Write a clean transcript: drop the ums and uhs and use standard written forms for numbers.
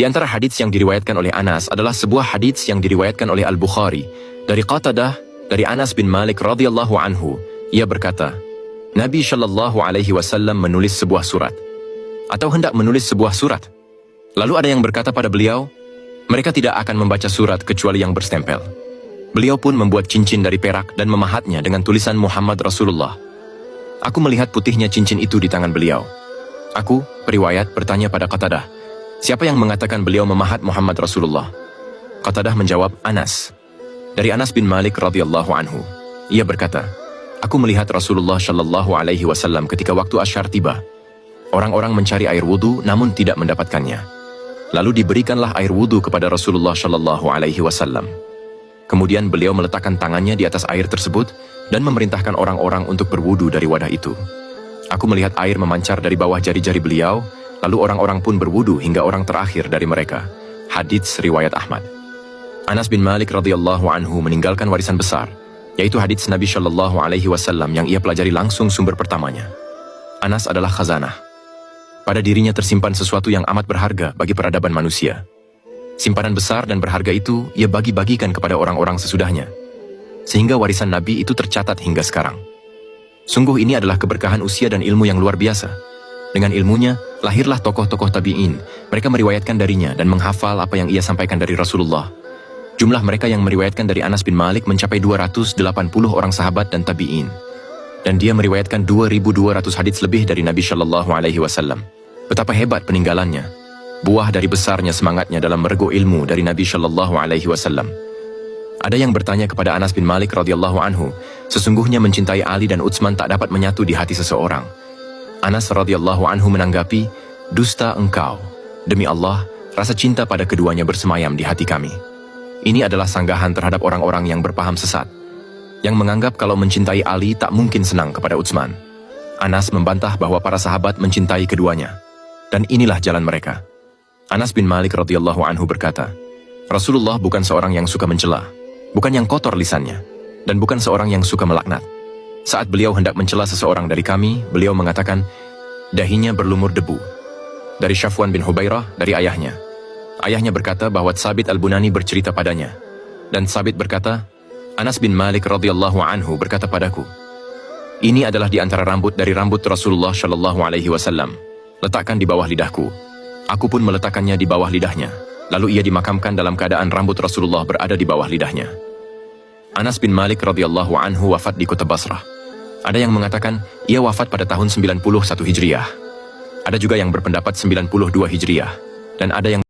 Di antara hadits yang diriwayatkan oleh Anas adalah sebuah hadits yang diriwayatkan oleh Al-Bukhari dari Qatadah dari Anas bin Malik radhiyallahu anhu. Ia berkata, Nabi Shallallahu Alaihi Wasallam menulis sebuah surat atau hendak menulis sebuah surat. Lalu ada yang berkata pada beliau, mereka tidak akan membaca surat kecuali yang berstempel. Beliau pun membuat cincin dari perak dan memahatnya dengan tulisan Muhammad Rasulullah. Aku melihat putihnya cincin itu di tangan beliau. Aku, periwayat, bertanya pada Qatadah, siapa yang mengatakan beliau memahat Muhammad Rasulullah? Qatadah menjawab, Anas. Dari Anas bin Malik radhiyallahu anhu. Ia berkata, aku melihat Rasulullah Shallallahu Alaihi Wasallam ketika waktu Asyar tiba. Orang-orang mencari air wudu namun tidak mendapatkannya. Lalu diberikanlah air wudu kepada Rasulullah Shallallahu Alaihi Wasallam. Kemudian beliau meletakkan tangannya di atas air tersebut dan memerintahkan orang-orang untuk berwudu dari wadah itu. Aku melihat air memancar dari bawah jari-jari beliau, lalu orang-orang pun berwudu hingga orang terakhir dari mereka. Hadits riwayat Ahmad. Anas bin Malik radhiyallahu anhu meninggalkan warisan besar, yaitu hadits Nabi Shallallahu Alaihi Wasallam yang ia pelajari langsung sumber pertamanya. Anas adalah khazanah. Pada dirinya tersimpan sesuatu yang amat berharga bagi peradaban manusia. Simpanan besar dan berharga itu ia bagi-bagikan kepada orang-orang sesudahnya, sehingga warisan Nabi itu tercatat hingga sekarang. Sungguh ini adalah keberkahan usia dan ilmu yang luar biasa. Dengan ilmunya, lahirlah tokoh-tokoh tabi'in. Mereka meriwayatkan darinya dan menghafal apa yang ia sampaikan dari Rasulullah. Jumlah mereka yang meriwayatkan dari Anas bin Malik mencapai 280 orang sahabat dan tabi'in. Dan dia meriwayatkan 2.200 hadits lebih dari Nabi Shallallahu Alaihi Wasallam. Betapa hebat peninggalannya. Buah dari besarnya semangatnya dalam merego ilmu dari Nabi Shallallahu Alaihi Wasallam. Ada yang bertanya kepada Anas bin Malik radhiyallahu anhu, sesungguhnya mencintai Ali dan Utsman tak dapat menyatu di hati seseorang. Anas radhiyallahu anhu menanggapi, dusta engkau. Demi Allah, rasa cinta pada keduanya bersemayam di hati kami. Ini adalah sanggahan terhadap orang-orang yang berpaham sesat, yang menganggap kalau mencintai Ali tak mungkin senang kepada Utsman. Anas membantah bahwa para sahabat mencintai keduanya, dan inilah jalan mereka. Anas bin Malik radhiyallahu anhu berkata, Rasulullah bukan seorang yang suka mencela, bukan yang kotor lisannya, dan bukan seorang yang suka melaknat. Saat beliau hendak mencela seseorang dari kami, beliau mengatakan, dahinya berlumur debu. Dari Syafwan bin Hubairah, dari ayahnya. Ayahnya berkata bahwa Tsabit al-Bunani bercerita padanya. Dan Tsabit berkata, Anas bin Malik radhiyallahu anhu berkata padaku, ini adalah di antara rambut dari rambut Rasulullah Shallallahu Alaihi Wasallam. Letakkan di bawah lidahku. Aku pun meletakkannya di bawah lidahnya. Lalu ia dimakamkan dalam keadaan rambut Rasulullah berada di bawah lidahnya. Anas bin Malik radhiyallahu anhu wafat di kota Basrah. Ada yang mengatakan ia wafat pada tahun 91 Hijriah. Ada juga yang berpendapat 92 Hijriah. Dan ada yang